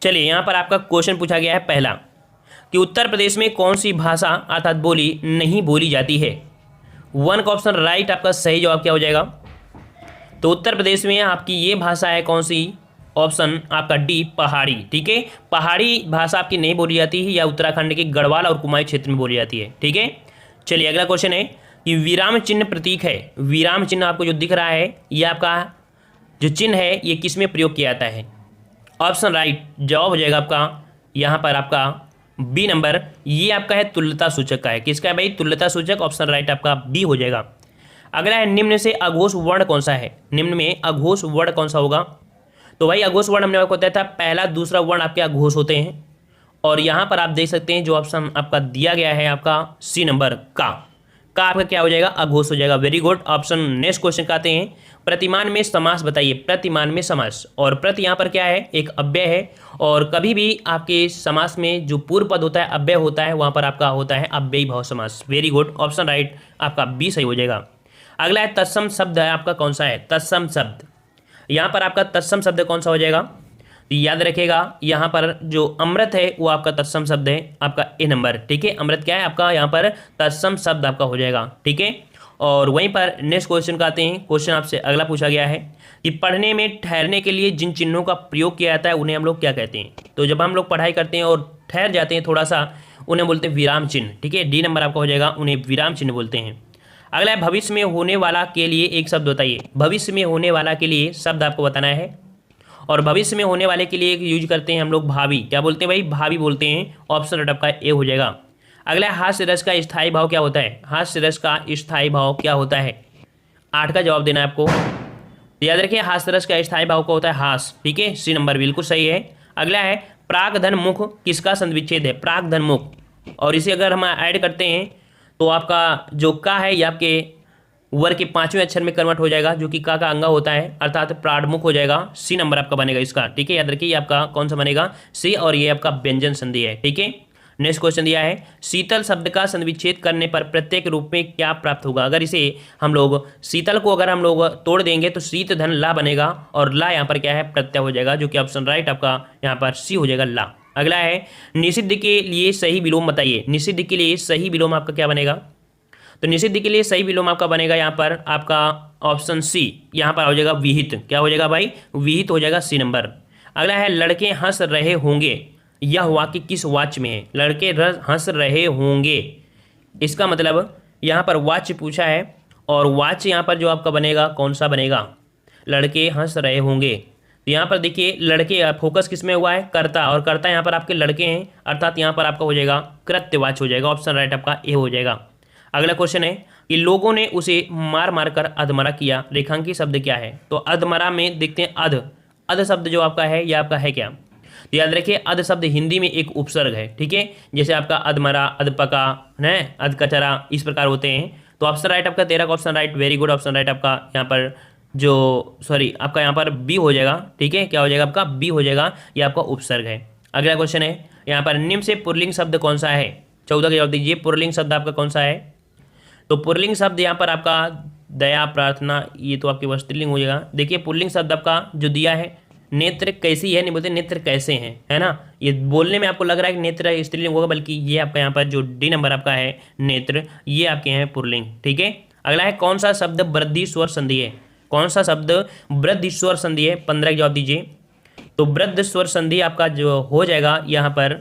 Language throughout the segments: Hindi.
चलिए यहाँ पर आपका क्वेश्चन पूछा गया है पहला कि उत्तर प्रदेश में कौन सी भाषा अर्थात बोली नहीं बोली जाती है। वन का ऑप्शन राइट, आपका सही जवाब क्या हो जाएगा। तो उत्तर प्रदेश में आपकी ये भाषा है कौन सी, ऑप्शन आपका डी पहाड़ी। ठीक है, पहाड़ी भाषा आपकी नहीं बोली जाती है या उत्तराखंड के गढ़वाल और कुमाऊं क्षेत्र में बोली जाती है। ठीक है, चलिए अगला क्वेश्चन है कि विराम चिन्ह प्रतीक है। विराम चिन्ह आपको जो दिख रहा है ये आपका जो चिन्ह है ये किस में प्रयोग किया जाता है। ऑप्शन राइट जवाब हो जाएगा आपका यहाँ पर आपका बी नंबर, ये आपका है तुल्यता सूचक का है। किसका है भाई, तुल्यता सूचक। ऑप्शन राइट आपका बी हो जाएगा। अगला है निम्न से अघोष वर्ण कौन सा है। निम्न में अघोष वर्ण कौन सा होगा। तो भाई अघोष वर्ण हमने आपको बताया था पहला दूसरा वर्ण आपके अघोष होते हैं और यहाँ पर आप देख सकते हैं जो ऑप्शन आपका दिया गया है आपका सी नंबर का आपका क्या हो जाएगा, अघोष हो जाएगा। Very good. Option next question का आते हैं, प्रतिमान में समास बताइए। प्रतिमान में समास, और प्रति यहाँ पर क्या है, एक अव्यय है और कभी भी आपके समास में जो पूर्व पद होता है अव्यय होता है वहाँ पर आपका होता है अव्ययी भाव समास। वेरी गुड, ऑप्शन राइट आपका बी सही हो जाएगा। अगला है तत्सम शब्द है आपका कौन सा है, तत्सम शब्द। यहाँ पर आपका तत्सम शब्द कौन सा हो जाएगा, तो याद रखिएगा यहाँ पर जो अमृत है वो आपका तत्सम शब्द है आपका ए नंबर। ठीक है, अमृत क्या है आपका यहाँ पर तत्सम शब्द आपका हो जाएगा। ठीक है, और वहीं पर नेक्स्ट क्वेश्चन का आते हैं। क्वेश्चन आपसे अगला पूछा गया है कि पढ़ने में ठहरने के लिए जिन चिन्हों का प्रयोग किया जाता है उन्हें हम लोग क्या कहते हैं। तो जब हम लोग पढ़ाई करते हैं और ठहर जाते हैं थोड़ा सा, उन्हें बोलते हैं विराम चिन्ह। ठीक है, डी नंबर आपका हो जाएगा, उन्हें विराम चिन्ह बोलते हैं। अगला है भविष्य में होने वाला के लिए एक शब्द बताइए। भविष्य में होने वाला के लिए शब्द आपको बताना है और भविष्य में होने वाले के लिए यूज करते हैं हम लोग भावी। क्या बोलते हैं भाई, भावी बोलते हैं। ऑप्शन राइट आपका ए हो जाएगा। अगला हास्य रस का स्थायी भाव क्या होता है। हास्य रस का स्थायी भाव क्या होता है, 8 का जवाब देना है आपको। तो याद रखिए हास्य रस का स्थायी भाव क्या होता है, हास। ठीक है, सी नंबर बिल्कुल सही है। अगला है प्रागधन मुख किसका संविच्छेद है, प्रागधन मुख। और इसे अगर हम ऐड करते हैं तो आपका जो का है ये आपके वर के 5वें अक्षर में कन्वर्ट हो जाएगा जो कि का अंगा होता है, अर्थात प्राणमुख हो जाएगा। सी नंबर आपका बनेगा इसका। ठीक है, याद रखिए ये आपका कौन सा बनेगा, सी, और ये आपका व्यंजन संधि है। ठीक है, नेक्स्ट क्वेश्चन दिया है शीतल शब्द का संविच्छेद करने पर प्रत्येक रूप में क्या प्राप्त होगा। अगर इसे हम लोग शीतल को अगर हम लोग तोड़ देंगे तो शीत धन ला बनेगा और ला यहाँ पर क्या है, प्रत्यय हो जाएगा, जो कि ऑप्शन राइट आपका यहाँ पर सी हो जाएगा, ला। अगला है निषिद्ध के लिए सही विलोम बताइए। निषिद्ध के लिए सही विलोम आपका क्या बनेगा, तो निषिद्ध के लिए सही विलोम आपका बनेगा यहाँ पर आपका ऑप्शन सी, यहाँ पर हो जाएगा विहित। क्या हो जाएगा भाई, विहित हो जाएगा, सी नंबर। अगला है लड़के हंस रहे होंगे, यह वाक्य किस वाच्य में है। लड़के हंस रहे होंगे, इसका मतलब यहाँ पर वाच्य पूछा है और वाच्य यहाँ पर जो आपका बनेगा कौन सा बनेगा, लड़के हंस रहे होंगे। तो यहाँ पर देखिए लड़के फोकस किस में हुआ है, कर्ता, और कर्ता यहाँ पर आपके लड़के हैं, अर्थात यहाँ पर आपका हो जाएगा कृत्यवाच्य हो जाएगा। ऑप्शन राइट आपका ए हो जाएगा। अगला क्वेश्चन है कि लोगों ने उसे मार मार कर अधमरा किया, रेखांकित शब्द क्या है। तो अधमरा में देखते हैं अध, अध शब्द जो आपका है यह आपका है क्या, तो याद रखिए अध शब्द हिंदी में एक उपसर्ग है। ठीक है, जैसे आपका अधमरा, अधपका है, अधकचरा, इस प्रकार होते हैं। तो ऑप्शन राइट आपका 13 का option right, very good. Option right आपका यहाँ पर जो आपका यहाँ पर बी हो जाएगा। ठीक है, क्या हो जाएगा आपका बी हो जाएगा, ये आपका उपसर्ग है। अगला क्वेश्चन है यहाँ पर निम्न से पुल्लिंग शब्द कौन सा है। 14 का जवाब दीजिए, पुल्लिंग शब्द आपका कौन सा है। तो पुल्लिंग शब्द यहाँ पर आपका दया, प्रार्थना, ये तो आपके स्त्रीलिंग हो जाएगा। देखिए पुल्लिंग शब्द आपका जो दिया है नेत्र कैसी है, नहीं बोलते नेत्र कैसे हैं, है ना। ये बोलने में आपको लग रहा है कि नेत्र स्त्रीलिंग होगा, बल्कि ये आपका यहाँ पर जो डी नंबर आपका है नेत्र, ये आपके हैं पुल्लिंग। ठीक है, अगला है कौन सा शब्द वृद्धि स्वर संधि है। कौन सा शब्द वृद्धि स्वर संधि है, 15 का जवाब दीजिए। तो वृद्ध स्वर संधि आपका जो हो जाएगा यहाँ पर,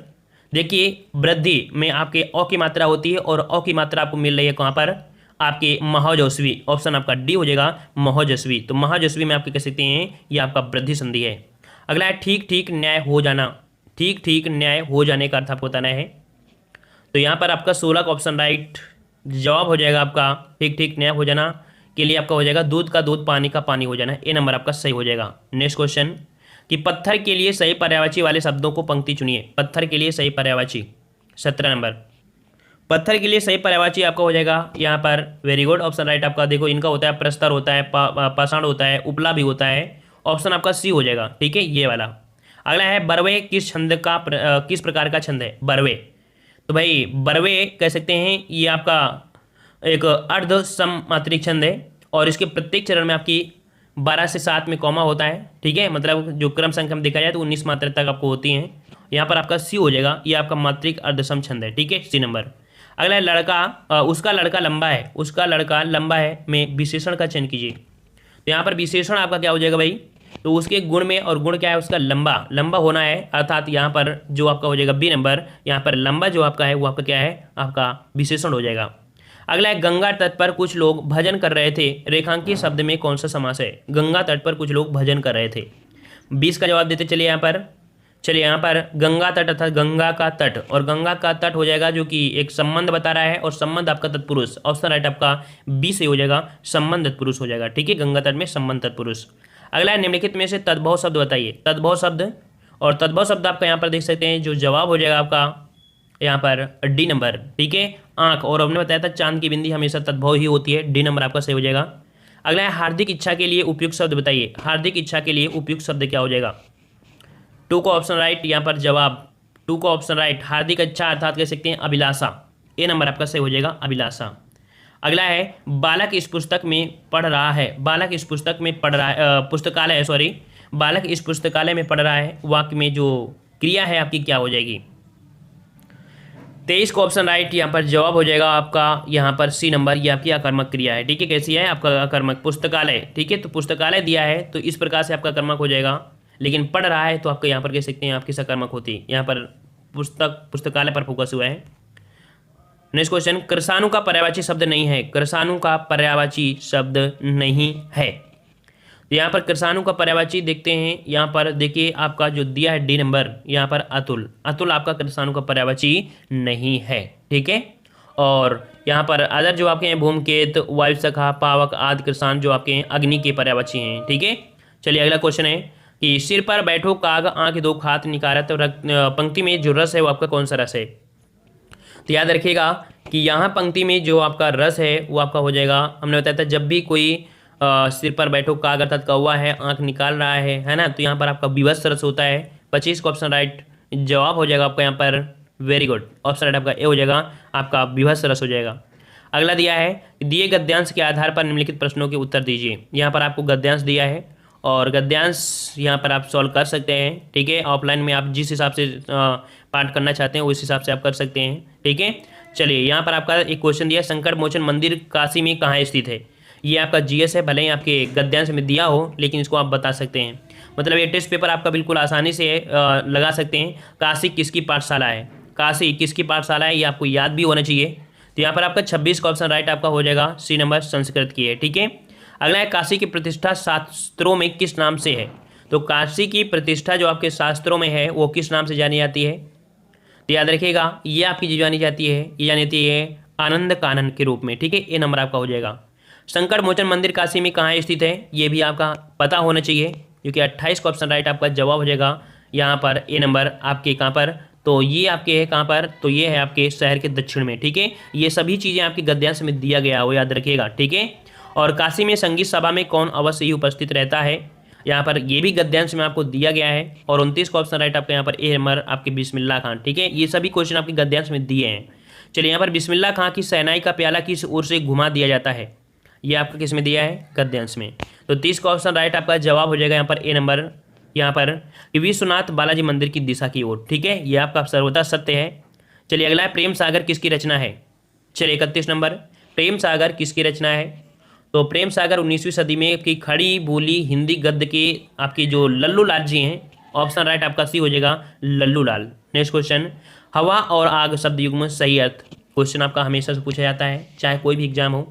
देखिए वृद्धि में आपके अ की मात्रा होती है और अ की मात्रा आपको मिल रही है कहाँ पर, आपके महाजस्वी। ऑप्शन आपका डी हो जाएगा, महाजस्वी। तो महाजस्वी में आपके कह सकते हैं ये आपका वृद्धि संधि है। अगला है ठीक ठीक न्याय हो जाना। ठीक ठीक न्याय हो जाने का अर्थ आपको बताना है। तो यहाँ पर आपका 16 का ऑप्शन राइट जवाब हो जाएगा आपका ठीक ठीक न्याय हो जाना के लिए आपका हो जाएगा दूध का दूध, पानी का पानी हो जाना, ए नंबर आपका सही हो जाएगा। नेक्स्ट क्वेश्चन कि पत्थर के लिए सही पर्यायवाची वाले शब्दों को पंक्ति चुनिए। पत्थर के लिए सही पर्यायवाची, 17 नंबर। पत्थर के लिए सही पर्यायवाची आपका हो जाएगा यहाँ पर, वेरी गुड। ऑप्शन राइट आपका देखो इनका होता है प्रस्तर होता है, पाषाण होता है, उपला भी होता है। ऑप्शन आपका सी हो जाएगा। ठीक है, ये वाला। अगला है बरवे किस छंद का किस प्रकार का छंद है, बरवे। तो भाई बरवे कह सकते हैं ये आपका एक अर्ध सममात्रिक छंद है और इसके प्रत्येक चरण में आपकी 12 से 7 में कॉमा होता है, ठीक है, मतलब जो क्रम संख्या में देखा जाए तो 19 मात्रा तक आपको होती हैं। यहाँ पर आपका सी हो जाएगा, ये आपका मात्रिक अर्धसम छंद है, ठीक है, सी नंबर। अगला है लड़का, उसका लड़का लंबा है, उसका लड़का लंबा है में विशेषण का चयन कीजिए। तो यहाँ पर विशेषण आपका क्या हो जाएगा भाई, तो उसके गुण में, और गुण क्या है उसका लंबा, लंबा होना है, अर्थात यहाँ पर जो आपका हो जाएगा बी नंबर, यहाँ पर लंबा जो आपका है वो आपका क्या है, आपका विशेषण हो जाएगा। अगला है गंगा तट पर कुछ लोग भजन कर रहे थे, रेखांकित शब्द में कौन सा समास है। गंगा तट पर कुछ लोग भजन कर रहे थे, 20 का जवाब देते चलिए यहाँ पर। चलिए यहाँ पर गंगा तट अर्थात गंगा का तट, और गंगा का तट हो जाएगा जो कि एक संबंध बता रहा है, और संबंध आपका तत्पुरुष, ऑप्शन राइट आपका बी से हो जाएगा, संबंध तत्पुरुष हो जाएगा, ठीक है, गंगा तट में संबंध तत्पुरुष। अगला है निम्नलिखित में से तद्भव शब्द बताइए। तद्भव शब्द, और तद्भव शब्द आपका यहाँ पर देख सकते हैं, जो जवाब हो जाएगा आपका यहाँ पर डी नंबर, ठीक है, आंख, और हमने बताया था चांद की बिंदी हमेशा तद्भव ही होती है, डी नंबर आपका सही हो जाएगा। अगला है हार्दिक इच्छा के लिए उपयुक्त शब्द बताइए। हार्दिक इच्छा के लिए उपयुक्त शब्द क्या हो जाएगा। 2 को ऑप्शन राइट, यहाँ पर जवाब 2 को ऑप्शन राइट, हार्दिक इच्छा अर्थात कह सकते हैं अभिलाषा, ए नंबर आपका सही हो जाएगा, अभिलाषा। अगला है बालक इस पुस्तक में पढ़ रहा है। बालक इस पुस्तक में पढ़ रहा है, पुस्तकालय है, सॉरी, बालक इस पुस्तकालय में पढ़ रहा है, वाक्य में जो क्रिया है आपकी क्या हो जाएगी। 23 को ऑप्शन राइट, यहाँ पर जवाब हो जाएगा आपका यहाँ पर सी नंबर, ये आपकी आकर्मक क्रिया है, ठीक है, कैसी है आपका आकर्मक, पुस्तकालय, ठीक है, तो पुस्तकालय दिया है तो इस प्रकार से आपका कर्मक हो जाएगा, लेकिन पढ़ रहा है तो आपका यहाँ पर कह सकते हैं आपकी सकर्मक होती है, यहाँ पर पुस्तकालय पर फोकस हुआ है। नेक्स्ट क्वेश्चन, कृषाणु का पर्यायवाची शब्द नहीं है। कृषाणु का पर्यायवाची शब्द नहीं है, तो यहाँ पर कृषाणु का पर्यायवाची देखते हैं, यहाँ पर देखिए आपका जो दिया है डी नंबर, यहाँ पर अतुल, अतुल आपका कृषाणु का पर्यायवाची नहीं है, ठीक है। और यहाँ पर अदर जो आपके हैं भूमकेत, वायुसखा, पावक आदि कृषाण जो आपके हैं अग्नि के पर्यायवाची हैं, ठीक है। चलिए अगला क्वेश्चन है कि सिर पर बैठो काग आंख दो खात निकारत, पंक्ति में जो रस है वो आपका कौन सा रस है। तो याद रखिएगा कि यहाँ पंक्ति में जो आपका रस है वो आपका हो जाएगा, हमने बताया था जब भी कोई सिर पर बैठो काग अर्थात कौवा है आंख निकाल रहा है ना, तो यहाँ पर आपका विभत्स रस होता है। 25 का ऑप्शन राइट जवाब हो जाएगा आपका यहाँ पर, वेरी गुड, ऑप्शन राइट आपका ए हो जाएगा, आपका विभत्स रस हो जाएगा। अगला दिया है दिए गद्यांश के आधार पर निम्नलिखित प्रश्नों के उत्तर दीजिए। यहाँ पर आपको गद्यांश दिया है और गद्यांश यहाँ पर आप सॉल्व कर सकते हैं, ठीक है, ऑफलाइन में आप जिस हिसाब से पाठ करना चाहते हैं उस हिसाब से आप कर सकते हैं, ठीक है। चलिए यहाँ पर आपका एक क्वेश्चन दिया, संकट मोचन मंदिर काशी में कहाँ स्थित है। ये आपका जीएस है, भले ही आपके गद्यांश में दिया हो लेकिन इसको आप बता सकते हैं, मतलब ये टेस्ट पेपर आपका बिल्कुल आसानी से लगा सकते हैं। काशी किसकी पाठशाला है, काशी किसकी पाठशाला है ये आपको याद भी होना चाहिए। तो यहाँ पर आपका 26 का ऑप्शन राइट आपका हो जाएगा, सी नंबर संस्कृत की है, ठीक है। अगला है काशी की प्रतिष्ठा शास्त्रों में किस नाम से है। तो काशी की प्रतिष्ठा जो आपके शास्त्रों में है वो किस नाम से जानी जाती है। तो याद रखिएगा ये आपकी जो जानी जाती है ये जानी जाती है आनंद कानन के रूप में, ठीक है, ये नंबर आपका हो जाएगा। संकट मोचन मंदिर काशी में कहाँ स्थित है ये भी आपका पता होना चाहिए, क्योंकि 28 का ऑप्शन राइट आपका जवाब हो जाएगा यहाँ पर ए नंबर आपके कहाँ पर, तो ये आपके है कहाँ पर, तो ये है आपके शहर के दक्षिण में, ठीक है। ये सभी चीज़ें आपके गद्यांश में दिया गया वो याद रखिएगा, ठीक है। और काशी में संगीत सभा में कौन अवश्य ही उपस्थित रहता है, यहाँ पर ये भी गद्यांश में आपको दिया गया है। और 29 का ऑप्शन राइट आपका यहाँ पर ए नंबर आपके बिस्मिल्लाह खान, ठीक है, ये सभी क्वेश्चन आपके गद्यांश में दिए हैं। चलिए यहाँ पर बिस्मिल्लाह खान की शहनाई का प्याला किस ओर से घुमा दिया जाता है, ये आपका किस में दिया है, गद्यांश में। तो 30 का ऑप्शन राइट आपका जवाब हो जाएगा यहाँ पर ए नंबर, यहाँ पर विश्वनाथ बालाजी मंदिर की दिशा की ओर, ठीक है, ये आपका सर्वथा सत्य है। चलिए अगला है प्रेम सागर किसकी रचना है। चलिए 31 नंबर, प्रेम सागर किसकी रचना है। तो प्रेम सागर 19वीं सदी में की खड़ी बोली हिंदी गद्य के आपके जो लल्लू लाल जी हैं, ऑप्शन राइट आपका सी हो जाएगा लल्लू लाल। नेक्स्ट क्वेश्चन, हवा और आग शब्द युग्म सही अर्थ। क्वेश्चन आपका हमेशा से पूछा जाता है चाहे कोई भी एग्जाम हो,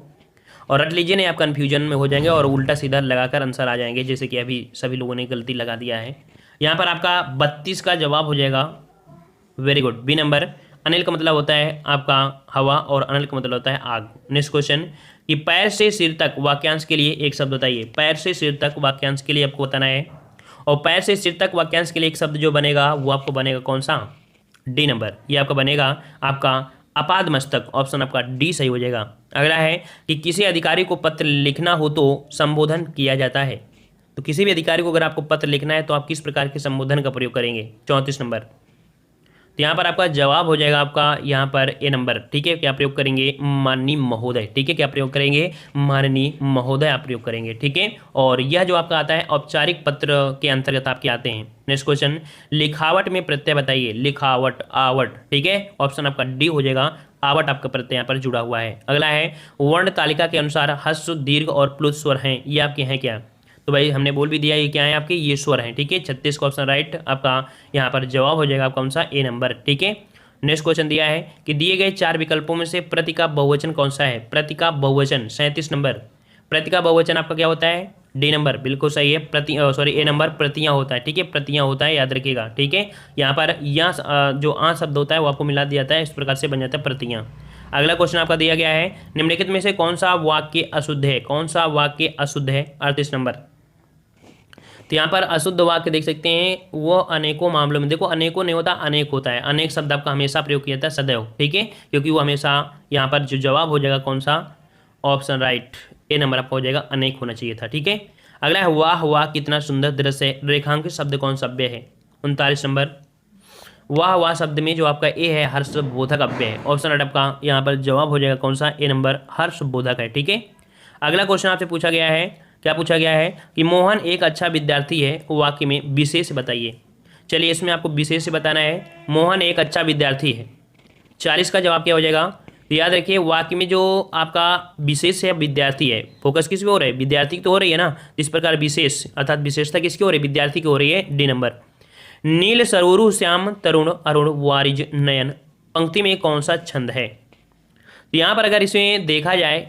और रट लीजिए नहीं आप कन्फ्यूजन में हो जाएंगे और उल्टा सीधा लगाकर आंसर आ जाएंगे, जैसे कि अभी सभी लोगों ने गलती लगा दिया है। यहाँ पर आपका 32 का जवाब हो जाएगा, very good, B number. Anil का मतलब होता है आपका हवा और अनिल का मतलब होता है आग। नेक्स्ट क्वेश्चन कि पैर से सिर तक वाक्यांश के लिए एक शब्द बताइए। पैर से सिर तक वाक्यांश के लिए आपको बताना है, और पैर से सिर तक वाक्यांश के लिए एक शब्द जो बनेगा वो आपको बनेगा कौन सा, डी नंबर, ये आपका बनेगा आपका अपाद मस्तक, ऑप्शन आपका डी सही हो जाएगा। अगला है कि किसी अधिकारी को पत्र लिखना हो तो संबोधन किया जाता है। तो किसी भी अधिकारी को अगर आपको पत्र लिखना है तो आप किस प्रकार के संबोधन का प्रयोग करेंगे, 34 नंबर। तो यहाँ पर आपका जवाब हो जाएगा आपका यहाँ पर ए नंबर। ठीक है, क्या प्रयोग करेंगे? माननीय महोदय। ठीक है, क्या प्रयोग करेंगे? माननीय महोदय आप प्रयोग करेंगे। ठीक है, और यह जो आपका आता है औपचारिक पत्र के अंतर्गत आपके आते हैं। नेक्स्ट क्वेश्चन, लिखावट में प्रत्यय बताइए। लिखावट, आवट। ठीक है, ऑप्शन आपका डी हो जाएगा, आवट आपका प्रत्यय यहाँ पर जुड़ा हुआ है। अगला है, वर्ण तालिका के अनुसार ह्रस्व, दीर्घ और प्लुत स्वर हैं, ये आपके हैं क्या? तो भाई हमने बोल भी दिया ये क्या है आपके, ये स्वर हैं। ठीक है, 36 का ऑप्शन राइट आपका यहाँ पर जवाब हो जाएगा कौन सा? ए नंबर। ठीक है, नेक्स्ट क्वेश्चन दिया है कि दिए गए 4 विकल्पों में से प्रति का बहुवचन कौन सा है? प्रति का बहुवचन 37 नंबर। प्रति का बहुवचन आपका क्या होता है? डी नंबर, बिल्कुल सही है। ए नंबर प्रतियां होता है। ठीक है, प्रतियां होता है, याद रखिएगा। ठीक है, यहाँ पर जो आ शब्द होता है वो आपको मिला दिया जाता है, इस प्रकार से बन जाता है प्रतियां। अगला क्वेश्चन आपका दिया गया है, निम्नलिखित में से कौन सा वाक्य अशुद्ध है? कौन सा वाक्य अशुद्ध है? 38 नंबर। तो यहाँ पर अशुद्ध वाक्य देख सकते हैं, वो अनेकों मामलों में, देखो अनेकों नहीं होता, अनेक होता है। अनेक शब्द आपका हमेशा प्रयोग किया जाता है, सदैव। ठीक है, क्योंकि वो हमेशा यहाँ पर जो जवाब हो जाएगा कौन सा? ऑप्शन राइट, ए नंबर आपका हो जाएगा, अनेक होना चाहिए था। ठीक है, अगला है, वाह वाह कितना सुंदर दृश्य है, रेखांकित शब्द कौन सा अव्यय है? 39 नंबर। वाह वाह शब्द में जो आपका ए है, हर्षबोधक अव्यय है। ऑप्शन राइट आपका यहाँ पर जवाब हो जाएगा कौन सा? ए नंबर, हर्षबोधक है। ठीक है, अगला क्वेश्चन आपसे पूछा गया है, क्या पूछा गया है कि मोहन एक अच्छा विद्यार्थी है, वाक्य में विशेष बताइए। चलिए, इसमें आपको विशेष बताना है, मोहन एक अच्छा विद्यार्थी है। 40 का जवाब क्या हो जाएगा? तो याद रखिए, वाक्य में जो आपका विशेष है विद्यार्थी है, फोकस किस पे हो रहा है? विद्यार्थी की तो हो रही है ना, इस प्रकार विशेष अर्थात विशेषता किसकी हो रही है? विद्यार्थी की हो रही है, डी नंबर। नील सरोरु श्याम तरुण अरुण वारिज नयन, पंक्ति में कौन सा छंद है? तो यहाँ पर अगर इसमें देखा जाए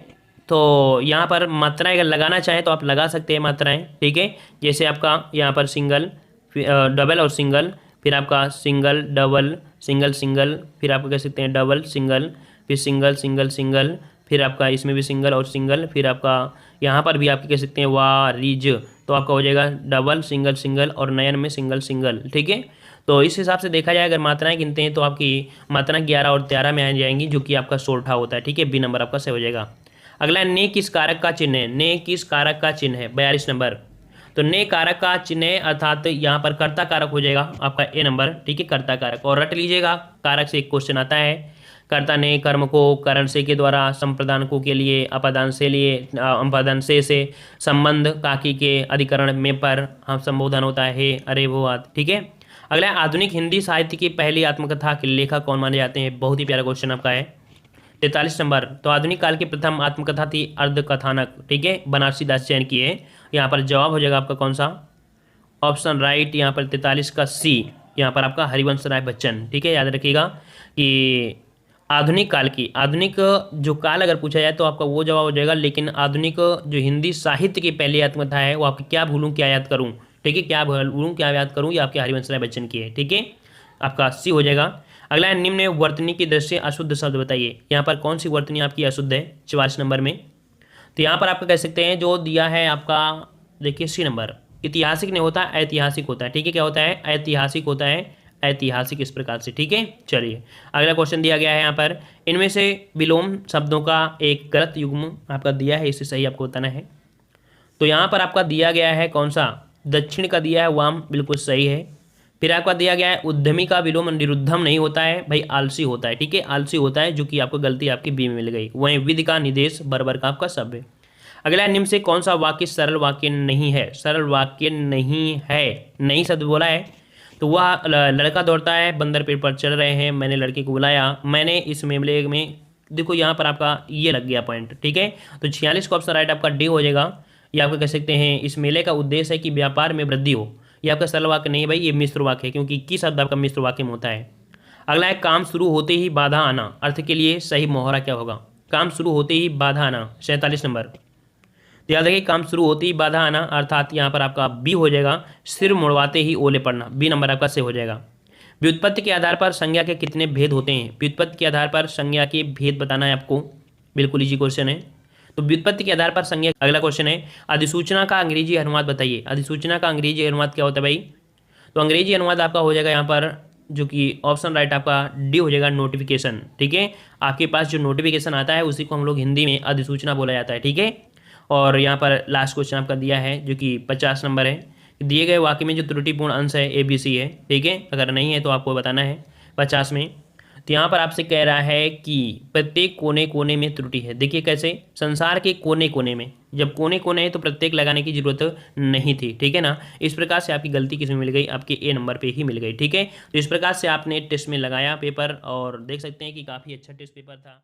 तो यहाँ पर मात्राएं अगर लगाना चाहें तो आप लगा सकते हैं मात्राएं। ठीक है, जैसे आपका यहाँ पर सिंगल, डबल और सिंगल, फिर आपका सिंगल डबल सिंगल सिंगल, फिर आप कह सकते हैं डबल सिंगल, फिर सिंगल सिंगल सिंगल, फिर आपका इसमें भी सिंगल और सिंगल, फिर आपका यहाँ पर भी आप कह सकते हैं वारिज, तो आपका हो जाएगा डबल सिंगल सिंगल और नयन में सिंगल सिंगल। ठीक है, तो इस हिसाब से देखा जाए अगर मात्राएं गिनते हैं तो आपकी मात्रा 11 और 13 में आ जाएंगी, जो कि आपका सोलठा होता है। ठीक है, बी नंबर आपका सही हो जाएगा। अगला, ने किस कारक का चिन्ह है? ने किस कारक का चिन्ह है? 42 नंबर। तो ने कारक का चिन्ह है, अर्थात यहाँ पर कर्ता कारक हो जाएगा आपका ए नंबर। ठीक है, कर्ता कारक, और रट लीजिएगा, कारक से एक क्वेश्चन आता है। कर्ता ने कर्म को करण से के द्वारा संप्रदानको के लिए अपादान से संबंध काकी के अधिकरण में पर हम संबोधन होता है, अरे वो ठीक है। अगला, आधुनिक हिंदी साहित्य की पहली आत्मकथा के लेखक कौन माने जाते हैं? बहुत ही प्यारा क्वेश्चन आपका है, 43 नंबर। तो आधुनिक काल की प्रथम आत्मकथा थी अर्धकथानक। ठीक है, बनारसी दास चयन की है। यहाँ पर जवाब हो जाएगा आपका कौन सा? ऑप्शन राइट, यहाँ पर 43 का सी, यहाँ पर आपका हरिवंश राय बच्चन। ठीक है, याद रखिएगा कि आधुनिक काल की, आधुनिक जो काल अगर पूछा जाए तो आपका वो जवाब हो जाएगा, लेकिन आधुनिक जो हिंदी साहित्य की पहली आत्मकथा है वो आपकी क्या भूलूं क्या याद करूँ। ठीक है, क्या भूलूं क्या याद करूँ, ये आपके हरिवंश राय बच्चन की है। ठीक है, आपका सी हो जाएगा। अगला है, निम्न वर्तनी की दृष्टि से अशुद्ध शब्द बताइए। यहाँ पर कौन सी वर्तनी आपकी अशुद्ध है? 44 नंबर में। तो यहाँ पर आपका कह सकते हैं जो दिया है आपका, देखिए सी नंबर, ऐतिहासिक नहीं होता, ऐतिहासिक होता है। ठीक है, क्या होता है? ऐतिहासिक होता है, ऐतिहासिक, इस प्रकार से। ठीक है, चलिए अगला क्वेश्चन दिया गया है यहाँ पर, इनमें से विलोम शब्दों का एक गलत युग्म आपका दिया है, इसे सही आपको बताना है। तो यहाँ पर आपका दिया गया है कौन सा? दक्षिण का दिया है वाम, बिल्कुल सही है। फिर आपका दिया गया है उद्यमी का विलोम निरुद्धम नहीं होता है भाई, आलसी होता है। ठीक है, आलसी होता है, जो कि आपको गलती आपकी बी में मिल गई। वहीं विधि का निदेश बराबर का आपका शब्द है। अगला, निम्न से कौन सा वाक्य सरल वाक्य नहीं है? सरल वाक्य नहीं है, नहीं शब्द बोला है। तो वह लड़का दौड़ता है, बंदर पेड़ पर चढ़ रहे हैं, मैंने लड़के को बुलाया, मैंने इस मामले में, देखो यहाँ पर आपका ये लग गया पॉइंट। ठीक है, तो 46 का ऑप्शन राइट आपका डी हो जाएगा। ये आपका कह सकते हैं इस मेले का उद्देश्य है कि व्यापार में वृद्धि हो। ये आपका सरल वाक्य नहीं है भाई, ये मिश्र वाक्य है, क्योंकि 21 शब्द आपका मिश्र वाक्य में होता है। अगला है, काम शुरू होते ही बाधा आना, अर्थ के लिए सही मोहरा क्या होगा? काम शुरू होते ही बाधा आना, 47 नंबर। तो याद रखिए, काम शुरू होते ही बाधा आना, अर्थात यहाँ पर आपका बी हो जाएगा, सिर मुड़वाते ही ओले पड़ना, बी नंबर आपका से हो जाएगा। व्युत्पत्ति के आधार पर संज्ञा के कितने भेद होते हैं? व्युत्पत्ति के आधार पर संज्ञा के भेद बताना है आपको, बिल्कुल इजी क्वेश्चन है। तो व्युत्पत्ति के आधार पर संज्ञा। अगला क्वेश्चन है, अधिसूचना का अंग्रेजी अनुवाद बताइए। अधिसूचना का अंग्रेजी अनुवाद क्या होता है भाई? तो अंग्रेजी अनुवाद आपका हो जाएगा यहाँ पर, जो कि ऑप्शन राइट आपका डी हो जाएगा, नोटिफिकेशन। ठीक है, आपके पास जो नोटिफिकेशन आता है उसी को हम लोग हिंदी में अधिसूचना बोला जाता है। ठीक है, और यहाँ पर लास्ट क्वेश्चन आपका दिया है जो कि 50 नंबर है, दिए गए वाक्य में जो त्रुटिपूर्ण अंश है ABC है। ठीक है, अगर नहीं है तो आपको बताना है। 50 में। तो यहाँ पर आपसे कह रहा है कि प्रत्येक कोने कोने में त्रुटि है। देखिए कैसे, संसार के कोने कोने में, जब कोने कोने है तो प्रत्येक लगाने की जरूरत नहीं थी, ठीक है ना। इस प्रकार से आपकी गलती किसमें मिल गई, आपके ए नंबर पे ही मिल गई, ठीक है। तो इस प्रकार से आपने टेस्ट में लगाया पेपर, और देख सकते हैं कि काफ़ी अच्छा टेस्ट पेपर था।